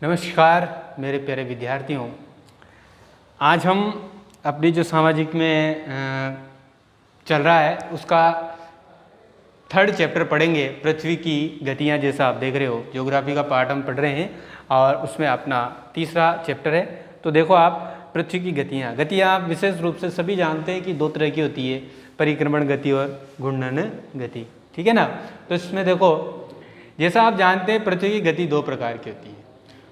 नमस्कार मेरे प्यारे विद्यार्थियों। आज हम अपनी जो सामाजिक में चल रहा है उसका थर्ड चैप्टर पढ़ेंगे, पृथ्वी की गतियाँ। जैसा आप देख रहे हो ज्योग्राफी का पार्ट हम पढ़ रहे हैं और उसमें अपना तीसरा चैप्टर है। तो देखो आप, पृथ्वी की गतियाँ आप विशेष रूप से सभी जानते हैं कि दो तरह की होती है, परिक्रमण गति और घूर्णन गति, ठीक है ना। तो इसमें देखो, जैसा आप जानते हैं पृथ्वी की गति दो प्रकार की होती है,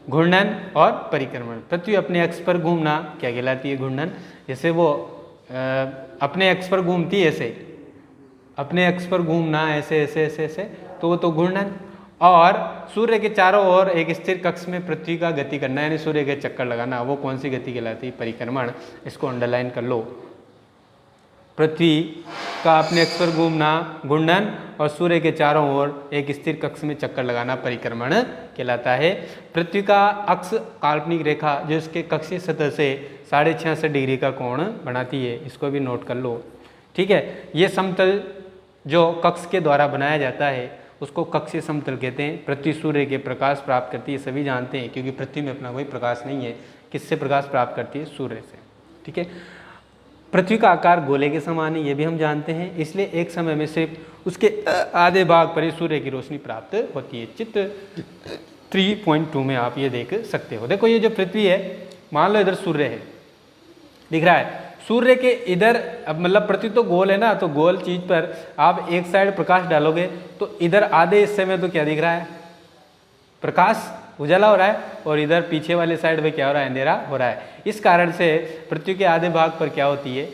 घूर्णन और परिक्रमण। पृथ्वी अपने अक्ष पर घूमना क्या कहलाती है? घूर्णन। जैसे वो अपने अक्ष पर घूमती है, ऐसे अपने अक्ष पर घूमना ऐसे ऐसे ऐसे ऐसे, तो वो तो घूर्णन। और सूर्य के चारों ओर एक स्थिर कक्ष में पृथ्वी का गति करना, यानी सूर्य के चक्कर लगाना, वो कौन सी गति कहलाती है? परिक्रमण। इसको अंडरलाइन कर लो। पृथ्वी का अपने अक्ष पर घूमना घूर्णन और सूर्य के चारों ओर एक स्थिर कक्ष में चक्कर लगाना परिक्रमण कहलाता है। पृथ्वी का अक्ष काल्पनिक रेखा जो इसके कक्षीय सतह से 66.5 डिग्री का कोण बनाती है, इसको भी नोट कर लो, ठीक है। ये समतल जो कक्ष के द्वारा बनाया जाता है उसको कक्षीय समतल कहते हैं। पृथ्वी सूर्य के प्रकाश प्राप्त करती है, सभी जानते हैं, क्योंकि पृथ्वी में अपना कोई प्रकाश नहीं है। किससे प्रकाश प्राप्त करती है? सूर्य से, ठीक है। पृथ्वी का आकार गोले के समान है, ये भी हम जानते हैं, इसलिए एक समय में सिर्फ उसके आधे भाग पर ही सूर्य की रोशनी प्राप्त होती है। चित्र 3.2 में आप ये देख सकते हो। देखो ये जो पृथ्वी है, मान लो इधर सूर्य है, दिख रहा है। सूर्य के इधर, अब मतलब पृथ्वी तो गोल है ना, तो गोल चीज पर आप एक साइड प्रकाश डालोगे तो इधर आधे हिस्से में तो क्या दिख रहा है? प्रकाश, उजाला हो रहा है, और इधर पीछे वाले साइड में क्या हो रहा है? अंधेरा हो रहा है। इस कारण से पृथ्वी के आधे भाग पर क्या होती है?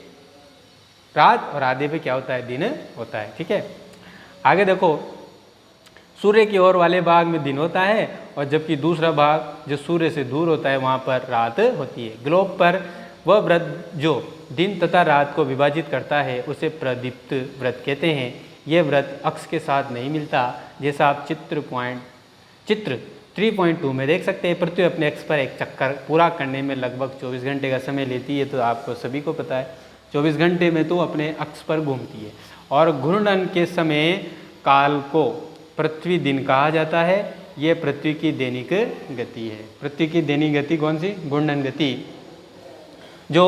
रात, और आधे पे क्या होता है? दिन होता है, ठीक है। आगे देखो, सूर्य की ओर वाले भाग में दिन होता है और जबकि दूसरा भाग जो सूर्य से दूर होता है वहाँ पर रात होती है। ग्लोब पर वह वृत्त जो दिन तथा रात को विभाजित करता है उसे प्रदीप्त वृत्त कहते हैं। यह वृत्त अक्ष के साथ नहीं मिलता, जैसा आप चित्र 3.2 में देख सकते हैं। पृथ्वी अपने अक्ष पर एक चक्कर पूरा करने में लगभग 24 घंटे का समय लेती है, तो आपको सभी को पता है 24 घंटे में तो अपने अक्ष पर घूमती है। और घूर्णन के समय काल को पृथ्वी दिन कहा जाता है। यह पृथ्वी की दैनिक गति है। पृथ्वी की दैनिक गति कौन सी? घूर्णन गति। जो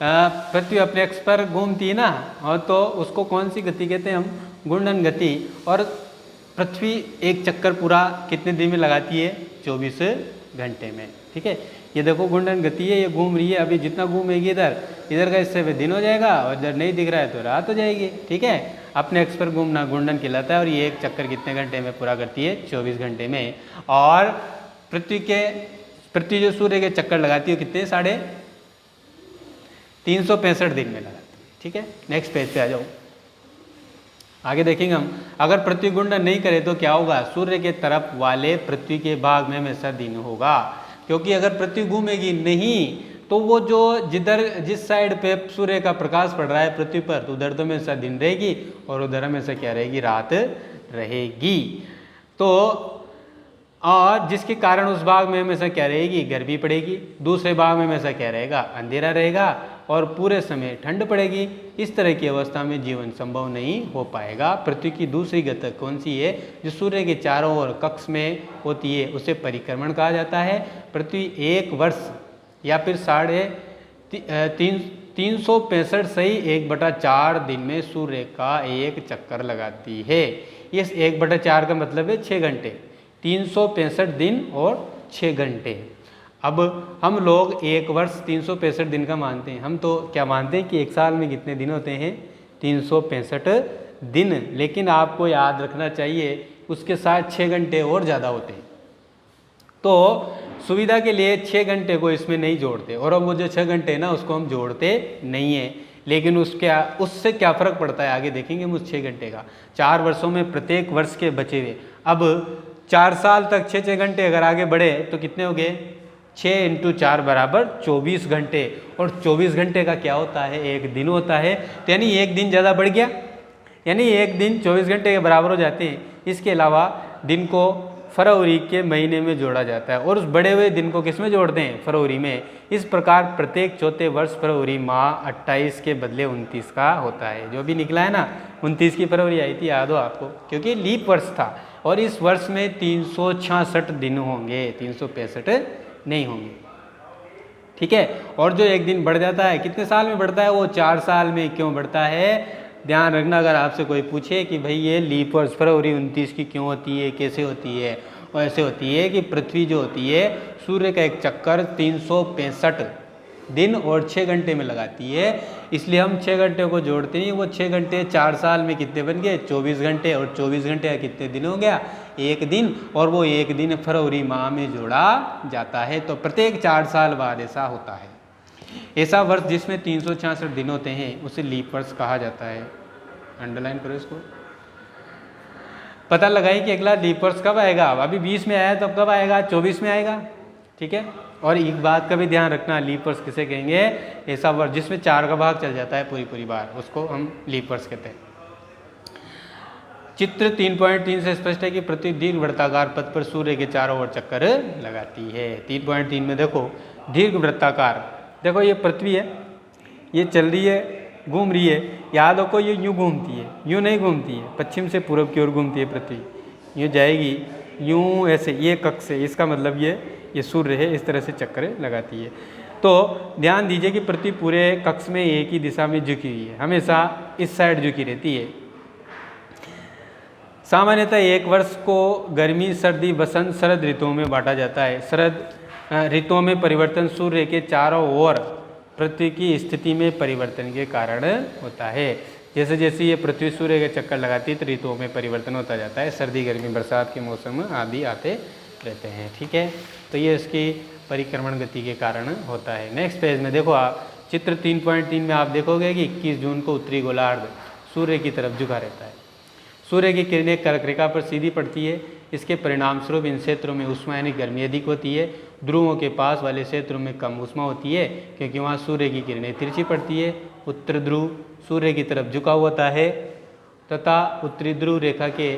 पृथ्वी अपने अक्ष पर घूमती है ना, और तो उसको कौन सी गति कहते हैं हम? घूर्णन गति। और पृथ्वी एक चक्कर पूरा कितने दिन में लगाती है? 24 घंटे में, ठीक है। ये देखो घूर्णन गति है, ये घूम रही है। अभी जितना घूमेगी इधर का हिस्से में दिन हो जाएगा, और इधर नहीं दिख रहा है तो रात हो जाएगी, ठीक है। अपने अक्ष पर घूमना घूर्णन कहलाता है। और ये एक चक्कर कितने घंटे में पूरा करती है? 24 घंटे में। और पृथ्वी जो सूर्य के चक्कर लगाती है कितने? 365 दिन में लगाती है, ठीक है। नेक्स्ट पेज पे आ जाओ, आगे देखेंगे हम। अगर पृथ्वी घूर्णन नहीं करे तो क्या होगा? सूर्य के तरफ वाले पृथ्वी के भाग में हमेशा दिन होगा, क्योंकि अगर पृथ्वी घूमेगी नहीं तो वो जो जिस साइड पे सूर्य का प्रकाश पड़ रहा है पृथ्वी पर, तो उधर तो हमेशा दिन रहेगी और उधर हमेशा क्या रहेगी? रात रहेगी। तो और जिसके कारण उस भाग में हमेशा क्या रहेगी? गर्मी पड़ेगी। दूसरे भाग में हमेशा क्या रहेगा? अंधेरा रहेगा और पूरे समय ठंड पड़ेगी। इस तरह की अवस्था में जीवन संभव नहीं हो पाएगा। पृथ्वी की दूसरी गति कौन सी है? जो सूर्य के चारों ओर कक्ष में होती है उसे परिक्रमण कहा जाता है। पृथ्वी एक वर्ष या फिर 365 सही 1/4 दिन में सूर्य का एक चक्कर लगाती है। इस 1/4 का मतलब है 6 घंटे। 365 दिन और 6 घंटे। अब हम लोग एक वर्ष 365 दिन का मानते हैं। हम तो क्या मानते हैं कि एक साल में कितने दिन होते हैं? 365 दिन। लेकिन आपको याद रखना चाहिए उसके साथ 6 घंटे और ज़्यादा होते हैं। तो सुविधा के लिए 6 घंटे को इसमें नहीं जोड़ते, और अब वो जो 6 घंटे है ना उसको हम जोड़ते नहीं हैं। लेकिन उससे क्या फ़र्क पड़ता है आगे देखेंगे हम उस 6 घंटे का। 4 वर्षों में प्रत्येक वर्ष के बचे हुए, अब 4 साल तक 6 घंटे अगर आगे बढ़े तो कितने हो गए? 6 × 4 = 24 घंटे। और 24 घंटे का क्या होता है? एक दिन होता है। तो यानी एक दिन ज़्यादा बढ़ गया, यानी एक दिन 24 घंटे के बराबर हो जाते हैं। इसके अलावा दिन को फरवरी के महीने में जोड़ा जाता है और उस बढ़े हुए दिन को किस में जोड़ते हैं, फरवरी में। इस प्रकार प्रत्येक चौथे वर्ष फरवरी माह 28 के बदले 29 का होता है। जो भी निकला है ना, 29 की फरवरी आई थी, याद हो आपको, क्योंकि लीप वर्ष था और इस वर्ष में 366 दिन होंगे, 365 नहीं होंगे। ठीक है। और जो एक दिन बढ़ जाता है, कितने साल में बढ़ता है, वो 4 साल में क्यों बढ़ता है, ध्यान रखना। अगर आपसे कोई पूछे कि भाई ये लीप वर्ष फरवरी 29 की क्यों होती है, कैसे होती है, और ऐसे होती है कि पृथ्वी जो होती है सूर्य का एक चक्कर 365 दिन और 6 घंटे में लगाती है, इसलिए हम 6 घंटे को जोड़ते नहीं। वो 6 घंटे 4 साल में कितने बन गए, 24 घंटे, और 24 घंटे का कितने दिन हो गया, एक दिन, और वो एक दिन फरवरी माह में जोड़ा जाता है। तो प्रत्येक 4 साल बाद ऐसा होता है। ऐसा वर्ष जिसमें 366 दिन होते हैं उसे लीप वर्ष कहा जाता है। अंडरलाइन करो इसको। पता लगाइए कि अगला लीप वर्ष कब आएगा। अभी 20 में आया, तब कब आएगा, 24 में आएगा। ठीक है। और एक बात का भी ध्यान रखना, लीप वर्ष किसे कहेंगे, ऐसा वर्ष जिसमें 4 का भाग चल जाता है पूरी बार, उसको हम लीप वर्ष कहते हैं। चित्र 3.3 से स्पष्ट है कि पृथ्वी दीर्घ वृत्ताकार पथ पर सूर्य के चारों ओर चक्कर लगाती है। 3.3 में देखो, दीर्घ वृत्ताकार, देखो ये पृथ्वी है, ये चल रही है, घूम रही है, याद रखो ये यूँ घूमती है, यूँ नहीं घूमती है, पश्चिम से पूर्व की ओर घूमती है पृथ्वी, यूँ जाएगी, यूँ ऐसे, ये कक्ष है, इसका मतलब ये सूर्य है, इस तरह से चक्कर लगाती है। तो ध्यान दीजिए कि पृथ्वी पूरे कक्ष में एक ही दिशा में झुकी हुई है, हमेशा इस साइड झुकी रहती है। सामान्यतः एक वर्ष को गर्मी, सर्दी, बसंत, शरद ऋतुओं में बांटा जाता है। शरद ऋतुओं में परिवर्तन सूर्य के चारों ओर पृथ्वी की स्थिति में परिवर्तन के कारण होता है। जैसे जैसे ये पृथ्वी सूर्य के चक्कर लगाती है तो ऋतुओं में परिवर्तन होता जाता है, सर्दी, गर्मी, बरसात के मौसम आदि आते रहते हैं। ठीक है। तो ये इसकी परिक्रमण गति के कारण होता है। नेक्स्ट पेज में देखो आप, चित्र 3.3 में आप देखोगे कि 21 जून को उत्तरी गोलार्ध सूर्य की तरफ झुका रहता है। सूर्य की किरणें कर्क रेखा पर सीधी पड़ती है। इसके परिणाम स्वरूप इन क्षेत्रों में उष्मा यानी गर्मी अधिक होती है। ध्रुवों के पास वाले क्षेत्रों में कम उष्मा होती है क्योंकि वहाँ सूर्य की किरणें तिरछी पड़ती है। उत्तर ध्रुव सूर्य की तरफ झुका होता है तथा उत्तरी ध्रुव रेखा के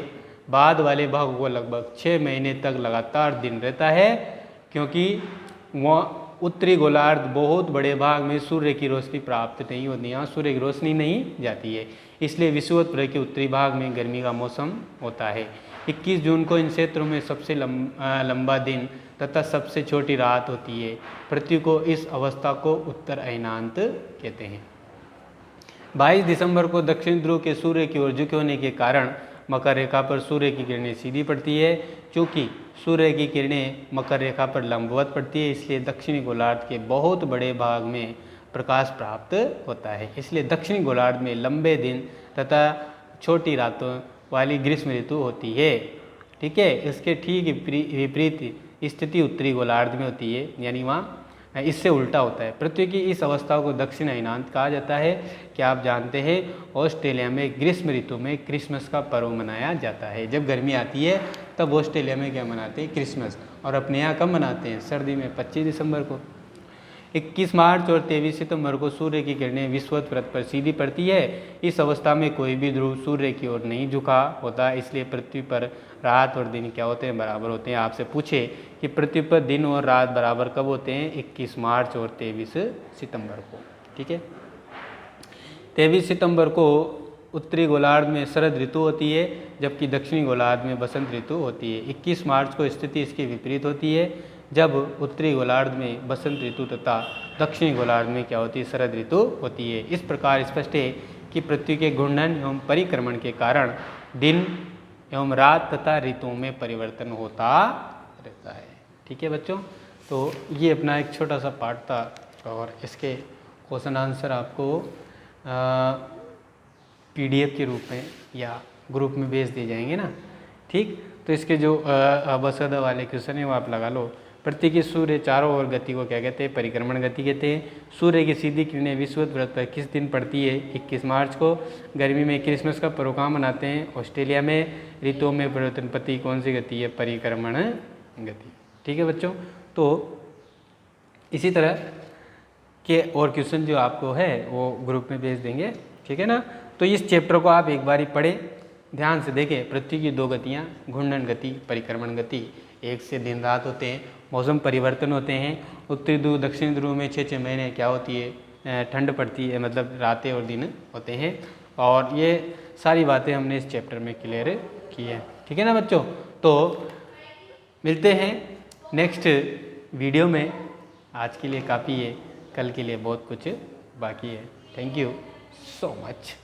बाद वाले भागों को लगभग 6 महीने तक लगातार दिन रहता है, क्योंकि वह उत्तरी गोलार्ध बहुत बड़े भाग में सूर्य की रोशनी प्राप्त नहीं होती, यहाँ सूर्य की रोशनी नहीं जाती है, इसलिए विषुवत के उत्तरी भाग में गर्मी का मौसम होता है। 21 जून को इन क्षेत्रों में सबसे लंबा दिन तथा सबसे छोटी रात होती है। पृथ्वी को इस अवस्था को उत्तर अयनांत कहते हैं। 22 दिसंबर को दक्षिण ध्रुव के सूर्य की ओर झुके होने के कारण मकर रेखा पर सूर्य की किरणें सीधी पड़ती है। चूँकि सूर्य की किरणें मकर रेखा पर लंबवत पड़ती है, इसलिए दक्षिणी गोलार्ध के बहुत बड़े भाग में प्रकाश प्राप्त होता है। इसलिए दक्षिणी गोलार्ध में लंबे दिन तथा छोटी रातों वाली ग्रीष्म ऋतु होती है। ठीक है। इसके ठीक विपरीत स्थिति उत्तरी गोलार्ध में होती है, यानी वहाँ इससे उल्टा होता है। पृथ्वी की इस अवस्था को दक्षिण अयनांत कहा जाता है। क्या आप जानते हैं ऑस्ट्रेलिया में ग्रीष्म ऋतु में क्रिसमस का पर्व मनाया जाता है। जब गर्मी आती है तब ऑस्ट्रेलिया में क्या मनाते हैं, क्रिसमस, और अपने यहाँ कब मनाते हैं, सर्दी में 25 दिसंबर को। 21 मार्च और 23 सितंबर को सूर्य की किरणें विषुवत वृत्त पर सीधी पड़ती है। इस अवस्था में कोई भी ध्रुव सूर्य की ओर नहीं झुका होता, इसलिए पृथ्वी पर रात और दिन क्या होते हैं, बराबर होते हैं। आपसे पूछे कि पृथ्वी पर दिन और रात बराबर कब होते हैं, 21 मार्च और 23 सितंबर को। ठीक है। 23 सितंबर को उत्तरी गोलार्ध में शरद ऋतु होती है, जबकि दक्षिणी गोलार्ध में बसंत ऋतु होती है। 21 मार्च को स्थिति इसकी विपरीत होती है, जब उत्तरी गोलार्ध में बसंत ऋतु तथा दक्षिणी गोलार्ध में क्या होती है, शरद ऋतु होती है। इस प्रकार स्पष्ट है कि पृथ्वी के घूर्णन एवं परिक्रमण के कारण दिन एवं रात तथा ऋतुओं में परिवर्तन होता रहता है। ठीक है बच्चों, तो ये अपना एक छोटा सा पार्ट था और इसके क्वेश्चन आंसर आपको PDF के रूप में या ग्रुप में भेज दिए जाएंगे ना। ठीक, तो इसके जो बसद वाले क्वेश्चन है वो आप लगा लो। पृथ्वी की सूर्य चारों ओर गति को क्या कहते हैं, परिक्रमण गति कहते हैं। सूर्य की सीधी किरणें विषुवत वृत्त पर किस दिन पड़ती है, 21 मार्च को। गर्मी में क्रिसमस का पर्व कहाँ मनाते हैं, ऑस्ट्रेलिया में। ऋतुओं में परिवर्तन पति कौन सी गति है, परिक्रमण गति। ठीक है बच्चों, तो इसी तरह के और क्वेश्चन जो आपको है वो ग्रुप में भेज देंगे। ठीक है ना। तो इस चैप्टर को आप एक बार ही पढ़ें ध्यान से देखें, पृथ्वी की 2 गतियाँ, घूर्णन गति, परिक्रमण गति। एक से दिन रात होते हैं, मौसम परिवर्तन होते हैं। उत्तरी ध्रुव दक्षिणी ध्रुव में 6-6 महीने क्या होती है, ठंड पड़ती है, मतलब रातें और दिन होते हैं। और ये सारी बातें हमने इस चैप्टर में क्लियर की है। ठीक है ना बच्चों? तो मिलते हैं नेक्स्ट वीडियो में। आज के लिए काफ़ी है, कल के लिए बहुत कुछ बाकी है। Thank you so much.